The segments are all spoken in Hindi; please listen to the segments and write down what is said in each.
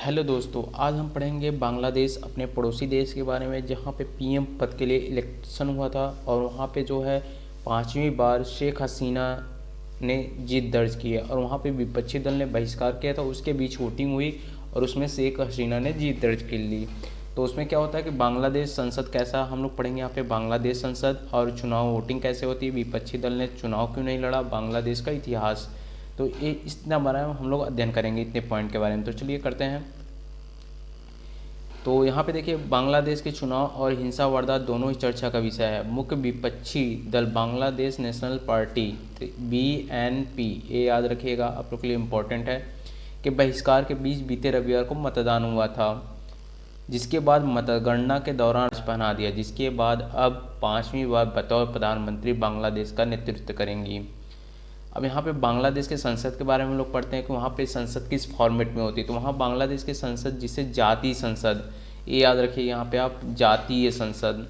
हेलो दोस्तों, आज हम पढ़ेंगे बांग्लादेश अपने पड़ोसी देश के बारे में, जहाँ पे पीएम पद के लिए इलेक्शन हुआ था और वहाँ पे जो है पांचवी बार शेख हसीना ने जीत दर्ज की है और वहाँ पे विपक्षी दल ने बहिष्कार किया था। उसके बीच वोटिंग हुई और उसमें शेख हसीना ने जीत दर्ज कर ली। तो उसमें क्या होता है कि बांग्लादेश संसद कैसा हम लोग पढ़ेंगे यहाँ पे, बांग्लादेश संसद और चुनाव वोटिंग कैसे होती है, विपक्षी दल ने चुनाव क्यों नहीं लड़ा, बांग्लादेश का इतिहास। तो ये इतना बारे में हम लोग अध्ययन करेंगे, इतने पॉइंट के बारे में। तो चलिए करते हैं। तो यहाँ पे देखिए, बांग्लादेश के चुनाव और हिंसा वारदात दोनों ही चर्चा का विषय है। मुख्य विपक्षी दल बांग्लादेश नेशनल पार्टी BNP, ये याद रखिएगा, आप लोग के लिए इम्पोर्टेंट है, कि बहिष्कार के बीच बीते रविवार को मतदान हुआ था, जिसके बाद मतगणना के दौरान पहना दिया, जिसके बाद अब पांचवी बार बतौर प्रधानमंत्री बांग्लादेश का नेतृत्व करेंगी। अब यहाँ पे बांग्लादेश के संसद के बारे में हम लोग पढ़ते हैं कि वहाँ पे संसद किस फॉर्मेट में होती है। तो वहाँ बांग्लादेश के संसद, जिसे जातीय संसद, ये याद रखिए यहाँ पे आप, जातीय संसद,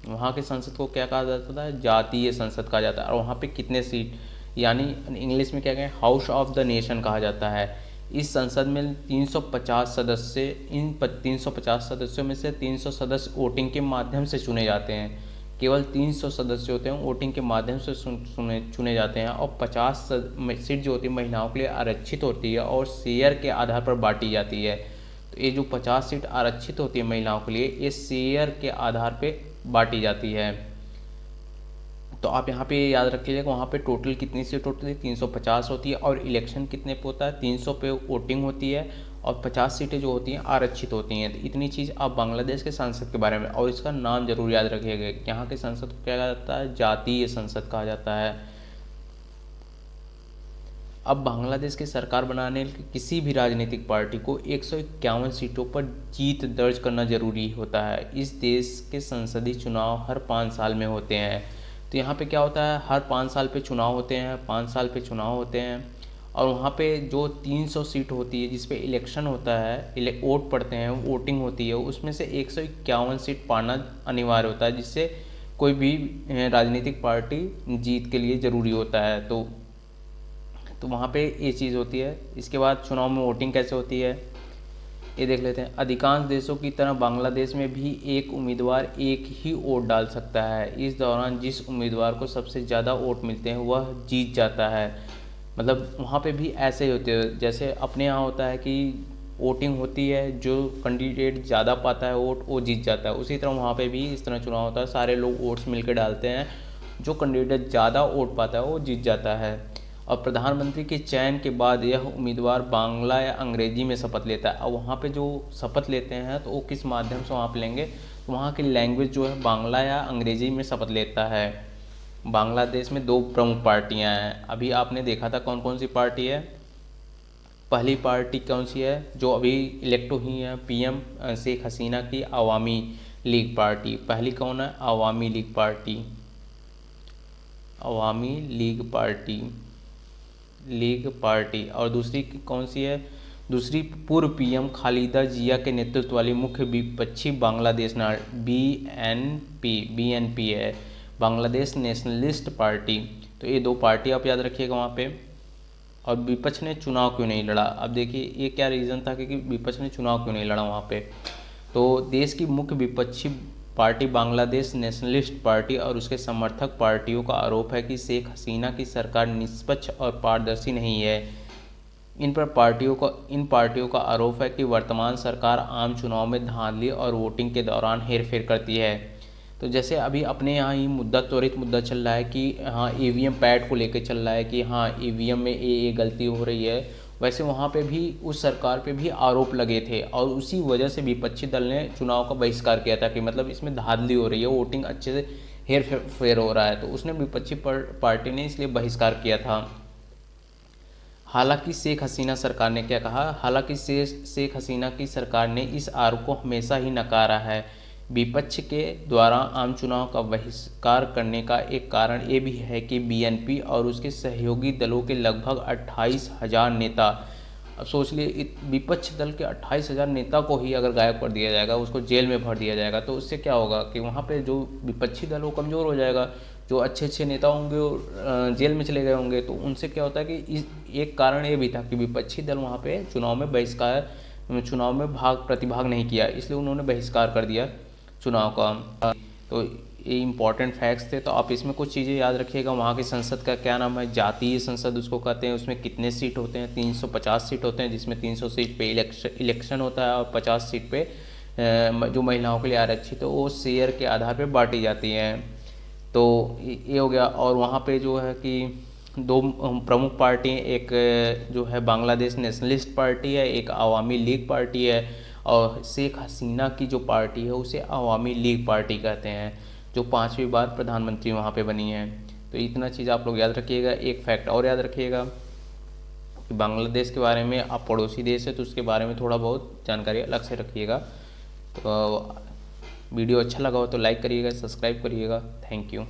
वहाँ के संसद को क्या कहा जाता है, जातीय संसद कहा जाता है। और वहाँ पे कितने सीट, यानी इंग्लिश में क्या कहें, हाउस ऑफ द नेशन कहा जाता है। इस संसद में 350 सदस्य, इन 350 सदस्यों में से 300 सदस्य वोटिंग के माध्यम से चुने जाते हैं। केवल 300 सदस्य होते हैं वोटिंग के माध्यम से चुने जाते हैं। और 50 सीट जो होती है महिलाओं के लिए आरक्षित होती है और शेयर के आधार पर बांटी जाती है। तो ये जो 50 सीट आरक्षित होती है महिलाओं के लिए, ये शेयर के आधार पर बांटी जाती है। तो आप यहाँ पे याद रखिएगा कि वहाँ पे टोटल कितनी सीट होती है, 350 होती है। और इलेक्शन कितने पे होता है, 300 पे वोटिंग होती है और 50 सीटें जो होती हैं आरक्षित होती हैं। तो इतनी चीज़ आप बांग्लादेश के संसद के बारे में, और इसका नाम जरूर याद रखिएगा। यहाँ के संसद को क्या कहा जाता है, जातीय संसद कहा जाता है। अब बांग्लादेश की सरकार बनाने के किसी भी राजनीतिक पार्टी को 151 सीटों पर जीत दर्ज करना जरूरी होता है। इस देश के संसदीय चुनाव हर 5 साल में होते हैं। तो यहाँ पे क्या होता है, हर 5 साल पे चुनाव होते हैं, 5 साल पे चुनाव होते हैं। और वहाँ पे जो 300 सीट होती है जिस पे इलेक्शन होता है, वोट पड़ते हैं, वोटिंग होती है, उसमें से 151 सीट पाना अनिवार्य होता है, जिससे कोई भी राजनीतिक पार्टी जीत के लिए ज़रूरी होता है। तो वहाँ पे ये चीज़ होती है। इसके बाद चुनाव में वोटिंग कैसे होती है ये देख लेते हैं। अधिकांश देशों की तरह बांग्लादेश में भी एक उम्मीदवार एक ही वोट डाल सकता है। इस दौरान जिस उम्मीदवार को सबसे ज़्यादा वोट मिलते हैं वह जीत जाता है। मतलब वहाँ पे भी ऐसे ही होते हैं, जैसे अपने यहाँ होता है कि वोटिंग होती है, जो कैंडिडेट ज़्यादा पाता है वोट वो जीत जाता है। उसी तरह वहाँ पे भी इस तरह चुनाव होता है, सारे लोग वोट्स मिलकर डालते हैं, जो कैंडिडेट ज़्यादा वोट पाता है वो जीत जाता है। और प्रधानमंत्री के चयन के बाद यह उम्मीदवार बांग्ला या अंग्रेजी में शपथ लेता है। अब वहाँ पे जो शपथ लेते हैं तो वो किस माध्यम से वहाँ पे लेंगे, तो वहाँ की लैंग्वेज जो है बांग्ला या अंग्रेजी में शपथ लेता है। बांग्लादेश में 2 प्रमुख पार्टियां हैं। अभी आपने देखा था कौन कौन सी पार्टी है। पहली पार्टी कौन सी है जो अभी इलेक्ट हुई है, पीएम शेख हसीना की, अवामी लीग पार्टी। पहली कौन है, अवामी लीग पार्टी, अवामी लीग पार्टी। और दूसरी कौन सी है, दूसरी पूर्व पीएम खालिदा जिया के नेतृत्व वाली मुख्य विपक्षी बांग्लादेश BNP है, बांग्लादेश नेशनलिस्ट पार्टी। तो ये 2 पार्टी आप याद रखिएगा वहाँ पे। और विपक्ष ने चुनाव क्यों नहीं लड़ा, अब देखिए ये क्या रीज़न था कि विपक्ष ने चुनाव क्यों नहीं लड़ा वहाँ पे। तो देश की मुख्य विपक्षी पार्टी बांग्लादेश नेशनलिस्ट पार्टी और उसके समर्थक पार्टियों का आरोप है कि शेख हसीना की सरकार निष्पक्ष और पारदर्शी नहीं है। इन पार्टियों का आरोप है कि वर्तमान सरकार आम चुनाव में धांधली और वोटिंग के दौरान हेरफेर करती है। तो जैसे अभी अपने यहाँ ही त्वरित मुद्दा चल रहा है कि हाँ ईवीएम पैड को लेकर चल रहा है कि हाँ ईवीएम में ये गलती हो रही है, वैसे वहाँ पे भी उस सरकार पे भी आरोप लगे थे और उसी वजह से विपक्षी दल ने चुनाव का बहिष्कार किया था कि मतलब इसमें धांधली हो रही है, वोटिंग अच्छे से हेर फेर हो रहा है। तो उसने विपक्षी पार्टी ने इसलिए बहिष्कार किया था। हालांकि शेख हसीना सरकार ने क्या कहा, हालांकि शेख हसीना की सरकार ने इस आरोप को हमेशा ही नकारा है। विपक्ष के द्वारा आम चुनाव का बहिष्कार करने का एक कारण ये भी है कि बीएनपी और उसके सहयोगी दलों के लगभग 28,000 नेता, अब सोच लिए विपक्ष दल के 28,000 नेता को ही अगर गायब कर दिया जाएगा, उसको जेल में भर दिया जाएगा, तो उससे क्या होगा कि वहाँ पे जो विपक्षी दल वो कमज़ोर हो जाएगा। जो अच्छे अच्छे नेता होंगे वो जेल में चले गए होंगे। तो उनसे क्या होता है कि एक कारण ये भी था कि विपक्षी दल वहाँ पे चुनाव में बहिष्कार चुनाव में प्रतिभाग नहीं किया, इसलिए उन्होंने बहिष्कार कर दिया चुनाव का। तो ये इम्पॉर्टेंट फैक्ट्स थे, तो आप इसमें कुछ चीज़ें याद रखिएगा। वहाँ की संसद का क्या नाम है, जातीय संसद उसको कहते हैं। उसमें कितने सीट होते हैं, 350 सीट होते हैं, जिसमें 300 सीट पे इलेक्शन होता है और 50 सीट पे जो महिलाओं के लिए आरक्षित है वो शेयर के आधार पर बांटी जाती हैं। तो ये हो गया। और वहाँ पे जो है कि दो प्रमुख पार्टी, एक जो है बांग्लादेश नेशनलिस्ट पार्टी है, एक अवामी लीग पार्टी है, और शेख हसीना की जो पार्टी है उसे अवामी लीग पार्टी कहते हैं, जो 5वीं बार प्रधानमंत्री वहाँ पे बनी है। तो इतना चीज़ आप लोग याद रखिएगा। एक फैक्ट और याद रखिएगा कि बांग्लादेश के बारे में, आप पड़ोसी देश है तो उसके बारे में थोड़ा बहुत जानकारी अलग से रखिएगा। तो वीडियो अच्छा लगा हो तो लाइक करिएगा, सब्सक्राइब करिएगा। Thank you.